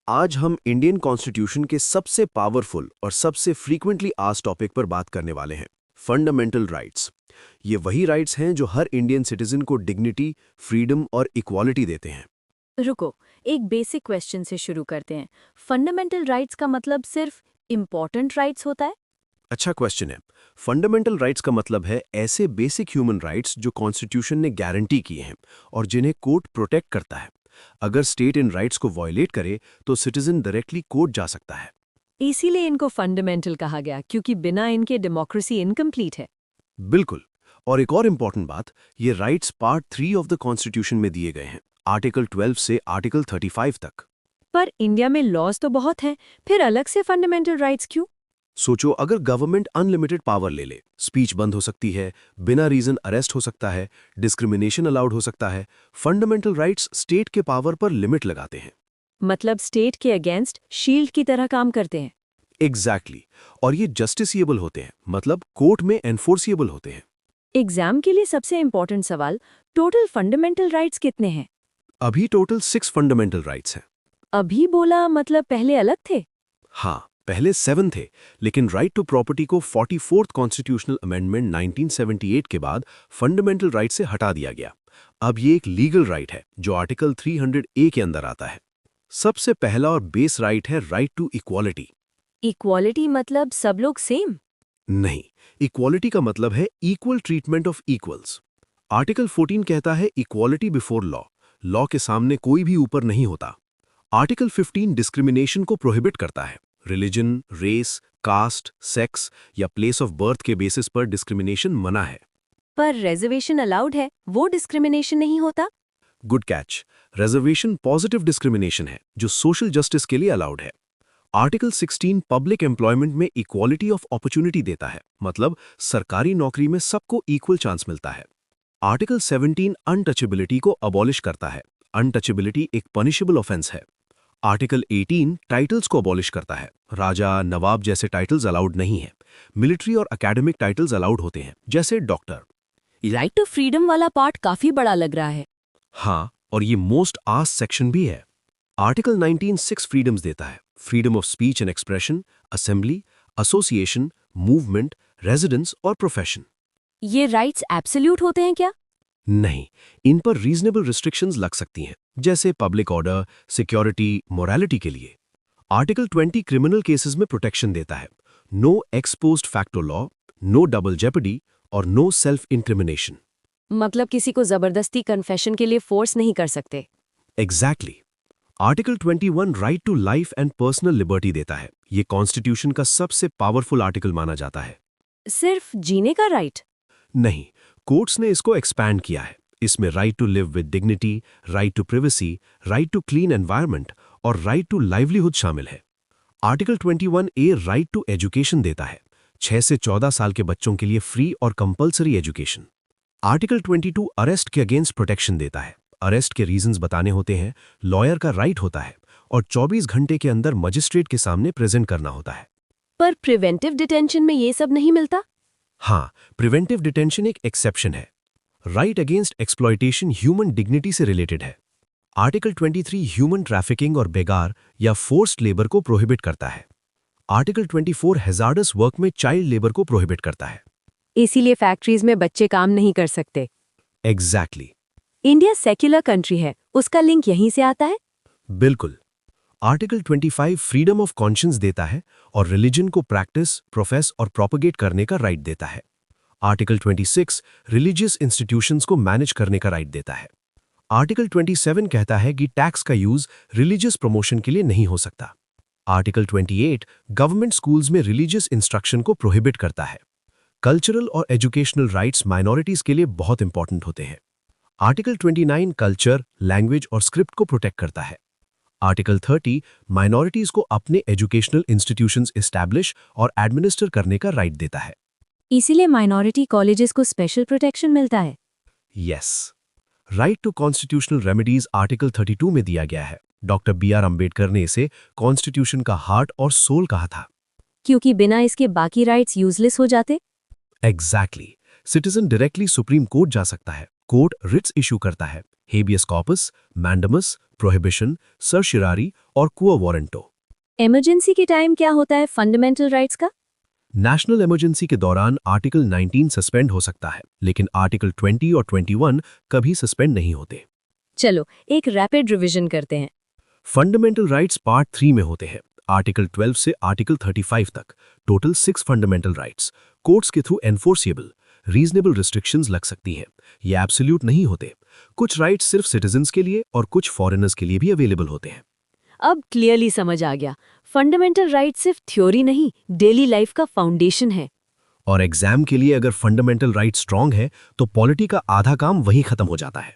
आज हम Indian constitution के सबसे पावरफुल और सबसे फ्रीक्वेंटली आस्क्ड टॉपिक पर बात करने वाले हैं, फंडामेंटल राइट्स। ये वही राइट्स हैं जो हर इंडियन सिटीजन को डिग्निटी, फ्रीडम और इक्वालिटी देते हैं। रुको, एक बेसिक क्वेश्चन से शुरू करते हैं। फंडामेंटल राइट्स का मतलब सिर्फ इम्पोर्टेंट राइट्स होता है? अच्छा क्वेश्चन है। फंडामेंटल राइट्स का मतलब है ऐसे बेसिक ह्यूमन राइट्स जो कॉन्स्टिट्यूशन ने गारंटी किए हैं और जिन्हें कोर्ट प्रोटेक्ट करता है। अगर स्टेट इन राइट्स को वायलेट करे तो सिटीजन डायरेक्टली कोर्ट जा सकता है। इसीलिए इनको फंडामेंटल कहा गया, क्योंकि बिना इनके डेमोक्रेसी इनकम्प्लीट है। बिल्कुल। और एक और इम्पॉर्टेंट बात, ये rights part 3 of the constitution में दिए गए हैं, आर्टिकल 12 से आर्टिकल 35 तक। पर इंडिया में लॉज तो बहुत हैं, फिर अलग से फंडामेंटल राइट्स क्यों? सोचो, अगर गवर्नमेंट अनलिमिटेड पावर ले ले, स्पीच बंद हो सकती है, बिना रीजन अरेस्ट हो सकता है, डिस्क्रिमिनेशन अलाउड हो सकता है। फंडामेंटल राइट्स स्टेट के पावर पर लिमिट लगाते हैं। मतलब स्टेट के अगेंस्ट शील्ड की तरह काम करते हैं। एग्जैक्टली और ये जस्टिसिएबल होते हैं, मतलब कोर्ट में एनफोर्सिएबल होते हैं। एग्जाम के लिए सबसे इंपॉर्टेंट सवाल, टोटल फंडामेंटल राइट्स कितने हैं? अभी टोटल 6 फंडामेंटल राइट्स हैं। अभी बोला मतलब पहले अलग थे? हाँ, पहले 7 थे, लेकिन राइट टू प्रॉपर्टी को 44th कॉन्स्टिट्यूशनल अमेंडमेंट 1978 के बाद फंडामेंटल राइट से हटा दिया गया। अब ये एक लीगल राइट है जो आर्टिकल 300A के अंदर आता है। सबसे पहला और बेस राइट है राइट टू इक्वालिटी। इक्वालिटी मतलब सब लोग सेम? नहीं, इक्वालिटी का मतलब है equal treatment of equals. Article 14 कहता है इक्वालिटी बिफोर लॉ, लॉ के सामने कोई भी ऊपर नहीं होता। आर्टिकल 15 डिस्क्रिमिनेशन को प्रोहिबिट करता है। रिलीजन, रेस, कास्ट, सेक्स या प्लेस ऑफ बर्थ के बेसिस पर डिस्क्रिमिनेशन मना है। पर रिजर्वेशन अलाउड है, वो डिस्क्रिमिनेशन नहीं होता? Good catch. Reservation positive discrimination है जो सोशल जस्टिस के लिए अलाउड है। आर्टिकल 16 पब्लिक एम्प्लॉयमेंट में इक्वालिटी ऑफ अपॉर्चुनिटी देता है, मतलब सरकारी नौकरी में सबको इक्वल चांस मिलता है। आर्टिकल 17 अनटचेबिलिटी को अबॉलिश करता है। अनटचेबिलिटी एक पनिशेबल ऑफेंस है। आर्टिकल 18 टाइटल्स को अबॉलिश करता है। राजा, नवाब जैसे टाइटल्स अलाउड नहीं है। मिलिट्री और एकेडमिक टाइटल्स अलाउड होते हैं, जैसे डॉक्टर। राइट टू फ्रीडम वाला पार्ट काफी बड़ा लग रहा है। हाँ, और ये मोस्ट आस्क्ड सेक्शन भी है। आर्टिकल 19 6 फ्रीडम्स देता है। Freedom of speech and expression, assembly, association, movement, residence और प्रोफेशन। ये राइट्स एब्सोल्यूट होते हैं क्या? नहीं, इन पर रीजनेबल रिस्ट्रिक्शंस लग सकती हैं, जैसे पब्लिक ऑर्डर, सिक्योरिटी, मोरालिटी के लिए। आर्टिकल 20 क्रिमिनल केसेस में प्रोटेक्शन देता है। No ex post facto law, no double jeopardy और नो सेल्फ इंक्रिमिनेशन। मतलब किसी को जबरदस्ती कन्फेशन के लिए फोर्स नहीं कर सकते। Exactly. Article 21 right to life and personal liberty देता है। ये कॉन्स्टिट्यूशन का सबसे पावरफुल आर्टिकल माना जाता है। सिर्फ जीने का राइट? नहीं, कोर्ट्स ने इसको एक्सपैंड किया है। इसमें right to live with dignity, right to privacy, right to clean environment और राइट टू लाइवलीहुड शामिल है। Article 21A right to education देता है। 6 से 14 साल के बच्चों के लिए फ्री और कंपलसरी एजुकेशन। आर्टिकल 22 अरेस्ट के अगेंस्ट प्रोटेक्शन देता है। अरेस्ट के रीजंस बताने होते हैं, लॉयर का राइट होता है और 24 घंटे के अंदर मजिस्ट्रेट के सामने प्रेजेंट करना होता है। पर प्रिवेंटिव डिटेंशन में ये सब नहीं मिलता? हाँ, प्रिवेंटिव डिटेंशन एक एक्सेप्शन है। Right against exploitation human dignity से रिलेटेड है। आर्टिकल 23 ह्यूमन ट्रैफिकिंग और बेगार या फोर्स्ड लेबर को प्रोहिबिट करता है। आर्टिकल 24 हैजार्डस वर्क में चाइल्ड लेबर को प्रोहिबिट करता है। इसीलिए फैक्ट्रीज में बच्चे काम नहीं कर सकते। एग्जैक्टली। इंडिया सेक्युलर कंट्री है, उसका लिंक यहीं से आता है? बिल्कुल। आर्टिकल 25 फ्रीडम ऑफ कॉन्शियंस देता है और रिलीजन को प्रैक्टिस, प्रोफेस और प्रोपगेट करने का राइट देता है। आर्टिकल 26 रिलीजियस इंस्टीट्यूशंस को मैनेज करने का राइट देता है। आर्टिकल 27 कहता है कि टैक्स का यूज रिलीजियस प्रमोशन के लिए नहीं हो सकता। आर्टिकल 28 गवर्नमेंट स्कूल्स में रिलीजियस इंस्ट्रक्शन को प्रोहिबिट करता है। कल्चरल और एजुकेशनल राइट्स माइनॉरिटीज के लिए बहुत इंपॉर्टेंट होते हैं। आर्टिकल 29 कल्चर, लैंग्वेज और स्क्रिप्ट को प्रोटेक्ट करता है। आर्टिकल 30 माइनॉरिटीज को अपने एजुकेशनल इंस्टीट्यूशंस एस्टैब्लिश और एडमिनिस्टर करने का राइट देता है। इसीलिए माइनॉरिटी कॉलेजेस को स्पेशल प्रोटेक्शन मिलता है। Yes. Right to constitutional remedies article 32 में दिया गया है। Doctor B.R. अंबेडकर ने इसे कॉन्स्टिट्यूशन का हार्ट और सोल कहा था। क्योंकि बिना इसके बाकी राइट्स यूजलेस हो जाते। Exactly. Citizen directly supreme court जा सकता है। कोर्ट रिट्स इशू करता है। हेबियस कॉर्पस, मैंडमस, प्रोहिबिशन, सर्शिरारी और क्वो वारंटो। इमरजेंसी के टाइम क्या होता है फंडामेंटल राइट्स का? नेशनल इमरजेंसी के दौरान आर्टिकल 19 सस्पेंड हो सकता है, लेकिन आर्टिकल 20 और 21 कभी सस्पेंड नहीं होते। चलो एक रैपिड रिवीजन करते हैं। फंडामेंटल राइट्स पार्ट 3 में होते हैं, आर्टिकल 12 से आर्टिकल 35 तक। टोटल 6 फंडामेंटल राइट्स कोर्ट्स के थ्रू एनफोर्सिएबल, रीजनेबल रिस्ट्रिक्शंस लग सकती हैं। ये एब्सोल्यूट नहीं होते। कुछ राइट्स सिर्फ सिटीजन्स के लिए और कुछ फॉरेनर्स के लिए भी अवेलेबल होते हैं। अब क्लियरली समझ आ गया, फंडामेंटल राइट्स सिर्फ थ्योरी नहीं, डेली लाइफ का फाउंडेशन है। और एग्जाम के लिए अगर फंडामेंटल राइट स्ट्रांग है तो पॉलिटी का आधा काम वहीं खत्म हो जाता है।